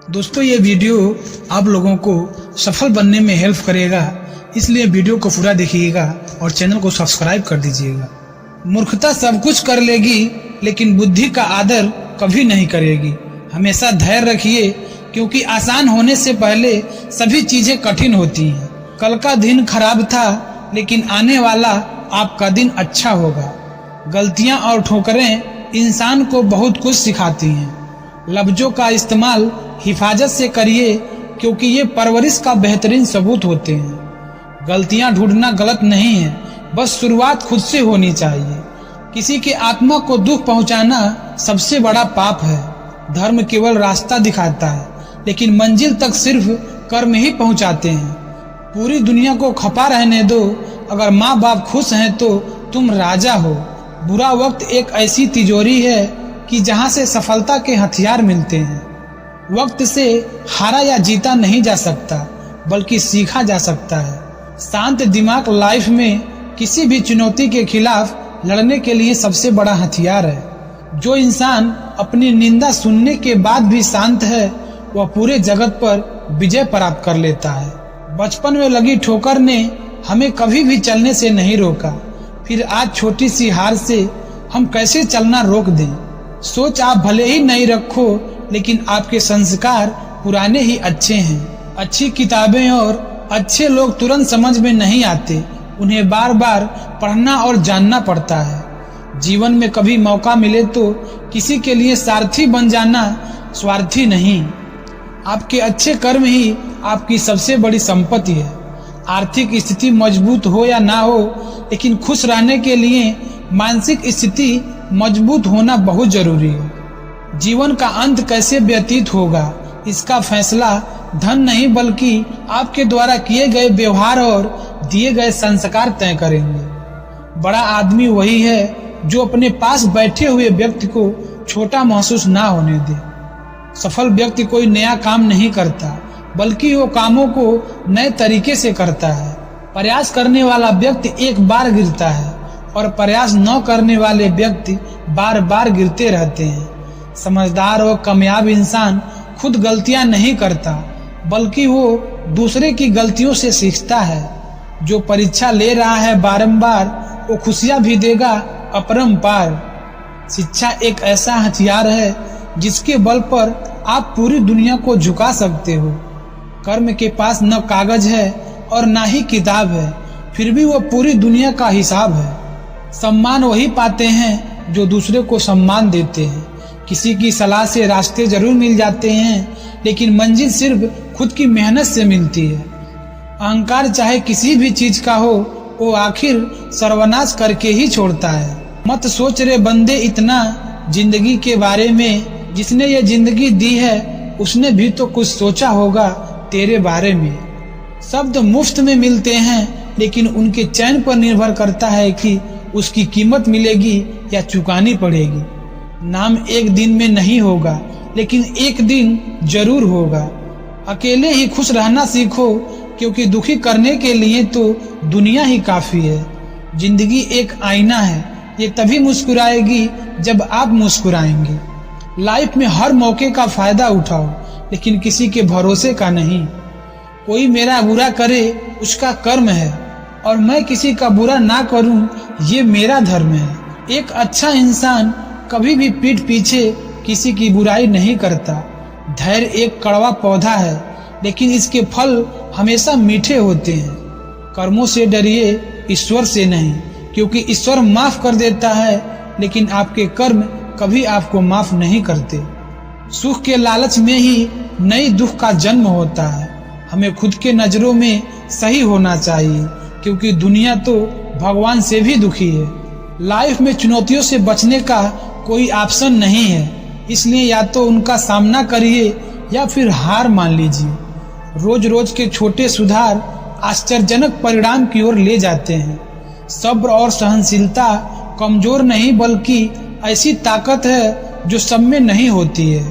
दोस्तों ये वीडियो आप लोगों को सफल बनने में हेल्प करेगा, इसलिए वीडियो को पूरा देखिएगा और चैनल को सब्सक्राइब कर दीजिएगा। मूर्खता सब कुछ कर लेगी लेकिन बुद्धि का आदर कभी नहीं करेगी। हमेशा धैर्य रखिए क्योंकि आसान होने से पहले सभी चीजें कठिन होती हैं। कल का दिन खराब था लेकिन आने वाला आपका दिन अच्छा होगा। गलतियां और ठोकरें इंसान को बहुत कुछ सिखाती हैं। लफ्जों का इस्तेमाल हिफाजत से करिए क्योंकि ये परवरिश का बेहतरीन सबूत होते हैं। गलतियां ढूंढना गलत नहीं है, बस शुरुआत खुद से होनी चाहिए। किसी की आत्मा को दुख पहुंचाना सबसे बड़ा पाप है। धर्म केवल रास्ता दिखाता है लेकिन मंजिल तक सिर्फ कर्म ही पहुंचाते हैं। पूरी दुनिया को खपा रहने दो, अगर माँ बाप खुश हैं तो तुम राजा हो। बुरा वक्त एक ऐसी तिजोरी है कि जहां से सफलता के हथियार मिलते हैं। वक्त से हारा या जीता नहीं जा सकता बल्कि सीखा जा सकता है। शांत दिमाग लाइफ में किसी भी चुनौती के खिलाफ लड़ने के लिए सबसे बड़ा हथियार है। जो इंसान अपनी निंदा सुनने के बाद भी शांत है वह पूरे जगत पर विजय प्राप्त कर लेता है। बचपन में लगी ठोकर ने हमें कभी भी चलने से नहीं रोका, फिर आज छोटी सी हार से हम कैसे चलना रोक दें। सोच आप भले ही नहीं रखो लेकिन आपके संस्कार पुराने ही अच्छे हैं। अच्छी किताबें और अच्छे लोग तुरंत समझ में नहीं आते, उन्हें बार बार पढ़ना और जानना पड़ता है। जीवन में कभी मौका मिले तो किसी के लिए सारथी बन जाना, स्वार्थी नहीं। आपके अच्छे कर्म ही आपकी सबसे बड़ी संपत्ति है। आर्थिक स्थिति मजबूत हो या ना हो लेकिन खुश रहने के लिए मानसिक स्थिति मजबूत होना बहुत जरूरी है। जीवन का अंत कैसे व्यतीत होगा इसका फैसला धन नहीं बल्कि आपके द्वारा किए गए व्यवहार और दिए गए संस्कार तय करेंगे। बड़ा आदमी वही है जो अपने पास बैठे हुए व्यक्ति को छोटा महसूस ना होने दे। सफल व्यक्ति कोई नया काम नहीं करता बल्कि वो कामों को नए तरीके से करता है। प्रयास करने वाला व्यक्ति एक बार गिरता है और प्रयास न करने वाले व्यक्ति बार बार गिरते रहते हैं। समझदार और कामयाब इंसान खुद गलतियां नहीं करता बल्कि वो दूसरे की गलतियों से सीखता है। जो परीक्षा ले रहा है बारंबार वो खुशियां भी देगा अपरंपार। शिक्षा एक ऐसा हथियार है जिसके बल पर आप पूरी दुनिया को झुका सकते हो। कर्म के पास न कागज है और ना ही किताब है, फिर भी वो पूरी दुनिया का हिसाब है। सम्मान वही पाते हैं जो दूसरे को सम्मान देते हैं। किसी की सलाह से रास्ते जरूर मिल जाते हैं लेकिन मंजिल सिर्फ खुद की मेहनत से मिलती है। अहंकार चाहे किसी भी चीज का हो वो आखिर सर्वनाश करके ही छोड़ता है। मत सोच रे बंदे इतना जिंदगी के बारे में, जिसने ये जिंदगी दी है उसने भी तो कुछ सोचा होगा तेरे बारे में। शब्द मुफ्त में मिलते हैं लेकिन उनके चयन पर निर्भर करता है कि उसकी कीमत मिलेगी या चुकानी पड़ेगी। नाम एक दिन में नहीं होगा लेकिन एक दिन जरूर होगा। अकेले ही खुश रहना सीखो क्योंकि दुखी करने के लिए तो दुनिया ही काफी है। जिंदगी एक आईना है, ये तभी मुस्कुराएगी जब आप मुस्कुराएंगे। लाइफ में हर मौके का फायदा उठाओ लेकिन किसी के भरोसे का नहीं। कोई मेरा बुरा करे उसका कर्म है और मैं किसी का बुरा ना करूं ये मेरा धर्म है। एक अच्छा इंसान कभी भी पीठ पीछे किसी की बुराई नहीं करता। धैर्य एक कड़वा पौधा है लेकिन इसके फल हमेशा मीठे होते हैं। कर्मों से डरिए, ईश्वर से नहीं, क्योंकि ईश्वर माफ कर देता है लेकिन आपके कर्म कभी आपको माफ नहीं करते। सुख के लालच में ही नई दुख का जन्म होता है। हमें खुद के नजरों में सही होना चाहिए क्योंकि दुनिया तो भगवान से भी दुखी है। लाइफ में चुनौतियों से बचने का कोई ऑप्शन नहीं है, इसलिए या तो उनका सामना करिए या फिर हार मान लीजिए। रोज रोज के छोटे सुधार आश्चर्यजनक परिणाम की ओर ले जाते हैं। सब्र और सहनशीलता कमजोर नहीं बल्कि ऐसी ताकत है जो सब में नहीं होती है।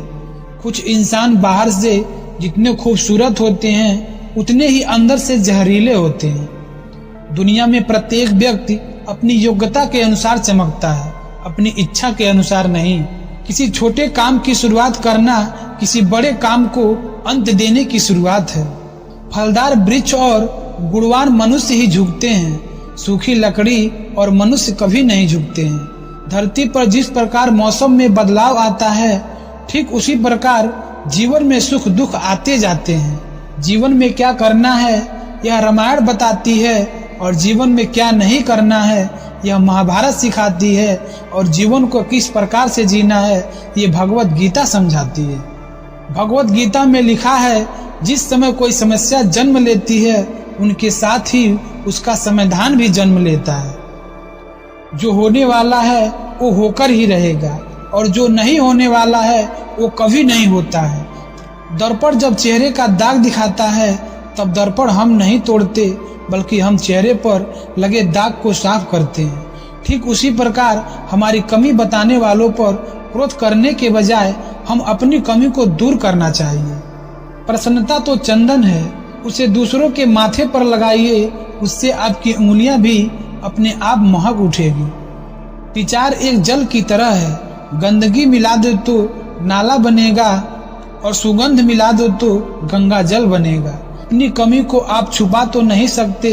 कुछ इंसान बाहर से जितने खूबसूरत होते हैं उतने ही अंदर से जहरीले होते हैं। दुनिया में प्रत्येक व्यक्ति अपनी योग्यता के अनुसार चमकता है, अपनी इच्छा के अनुसार नहीं। किसी छोटे काम की शुरुआत करना किसी बड़े काम को अंत देने की शुरुआत है। फलदार वृक्ष और गुणवान मनुष्य ही झुकते हैं, सूखी लकड़ी और मनुष्य कभी नहीं झुकते हैं। धरती पर जिस प्रकार मौसम में बदलाव आता है, ठीक उसी प्रकार जीवन में सुख दुख आते जाते हैं। जीवन में क्या करना है यह रामायण बताती है, और जीवन में क्या नहीं करना है यह महाभारत सिखाती है, और जीवन को किस प्रकार से जीना है ये भगवत गीता समझाती है। भगवत गीता में लिखा है, जिस समय कोई समस्या जन्म लेती है उनके साथ ही उसका समाधान भी जन्म लेता है। जो होने वाला है वो होकर ही रहेगा, और जो नहीं होने वाला है वो कभी नहीं होता है। दर्पण जब चेहरे का दाग दिखाता है तब दर्पण हम नहीं तोड़ते, बल्कि हम चेहरे पर लगे दाग को साफ करते हैं। ठीक उसी प्रकार हमारी कमी बताने वालों पर क्रोध करने के बजाय हम अपनी कमी को दूर करना चाहिए। प्रसन्नता तो चंदन है, उसे दूसरों के माथे पर लगाइए, उससे आपकी उंगलियां भी अपने आप महक उठेगी। विचार एक जल की तरह है, गंदगी मिला दो तो नाला बनेगा और सुगंध मिला दो तो गंगा जल बनेगा। अपनी कमी को आप छुपा तो नहीं सकते,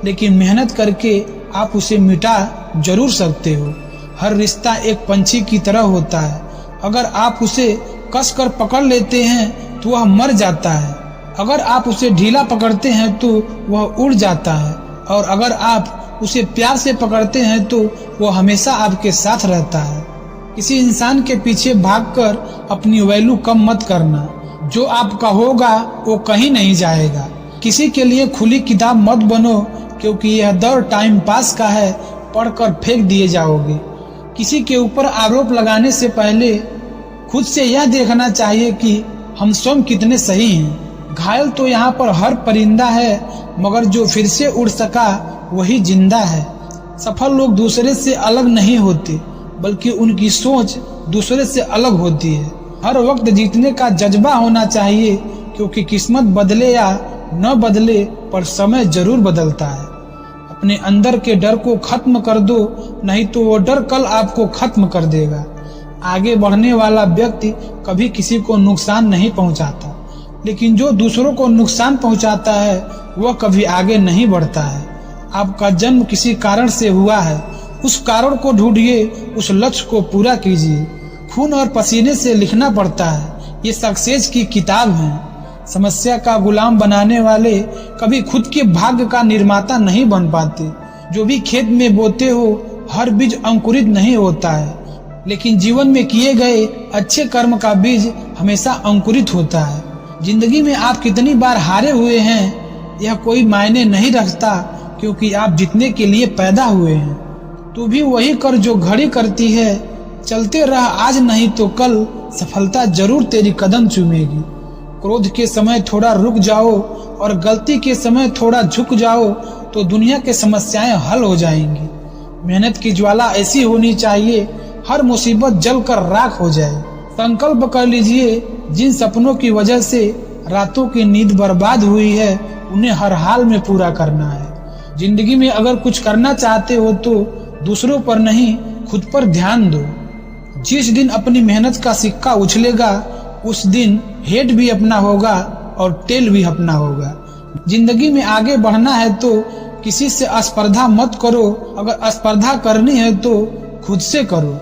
लेकिन मेहनत करके आप उसे मिटा जरूर सकते हो। हर रिश्ता एक पंछी की तरह होता है, अगर आप उसे कसकर पकड़ लेते हैं तो वह मर जाता है, अगर आप उसे ढीला पकड़ते हैं तो वह उड़ जाता है, और अगर आप उसे प्यार से पकड़ते हैं तो वह हमेशा आपके साथ रहता है। किसी इंसान के पीछे भागकर अपनी वैल्यू कम मत करना, जो आपका होगा वो कहीं नहीं जाएगा। किसी के लिए खुली किताब मत बनो, क्योंकि यह दौर टाइम पास का है, पढ़कर फेंक दिए जाओगे। किसी के ऊपर आरोप लगाने से पहले खुद से यह देखना चाहिए कि हम स्वयं कितने सही हैं। घायल तो यहाँ पर हर परिंदा है, मगर जो फिर से उड़ सका वही जिंदा है। सफल लोग दूसरे से अलग नहीं होते, बल्कि उनकी सोच दूसरे से अलग होती है। हर वक्त जीतने का जज्बा होना चाहिए, क्योंकि किस्मत बदले या न बदले पर समय जरूर बदलता है। अपने अंदर के डर को खत्म कर दो, नहीं तो वो डर कल आपको खत्म कर देगा। आगे बढ़ने वाला व्यक्ति कभी किसी को नुकसान नहीं पहुंचाता, लेकिन जो दूसरों को नुकसान पहुंचाता है वह कभी आगे नहीं बढ़ता है। आपका जन्म किसी कारण से हुआ है, उस कारण को ढूंढिए, उस लक्ष्य को पूरा कीजिए। खून और पसीने से लिखना पड़ता है, ये सक्सेस की किताब है। समस्या का गुलाम बनाने वाले कभी खुद के भाग्य का निर्माता नहीं बन पाते। जो भी खेत में बोते हो हर बीज अंकुरित नहीं होता है, लेकिन जीवन में किए गए अच्छे कर्म का बीज हमेशा अंकुरित होता है। जिंदगी में आप कितनी बार हारे हुए हैं यह कोई मायने नहीं रखता, क्योंकि आप जीतने के लिए पैदा हुए हैं। तू भी वही कर जो घड़ी करती है, चलते रह आज नहीं तो कल, सफलता जरूर तेरी कदम चूमेगी। क्रोध के समय थोड़ा रुक जाओ और गलती के समय थोड़ा झुक जाओ तो दुनिया की समस्याएं हल हो जाएंगी। मेहनत की ज्वाला ऐसी होनी चाहिए हर मुसीबत जलकर राख हो जाए। संकल्प कर लीजिए, जिन सपनों की वजह से रातों की नींद बर्बाद हुई है उन्हें हर हाल में पूरा करना है। जिंदगी में अगर कुछ करना चाहते हो तो दूसरों पर नहीं खुद पर ध्यान दो। जिस दिन अपनी मेहनत का सिक्का उछलेगा उस दिन हेड भी अपना होगा और टेल भी अपना होगा। जिंदगी में आगे बढ़ना है तो किसी से स्पर्धा मत करो, अगर स्पर्धा करनी है तो खुद से करो।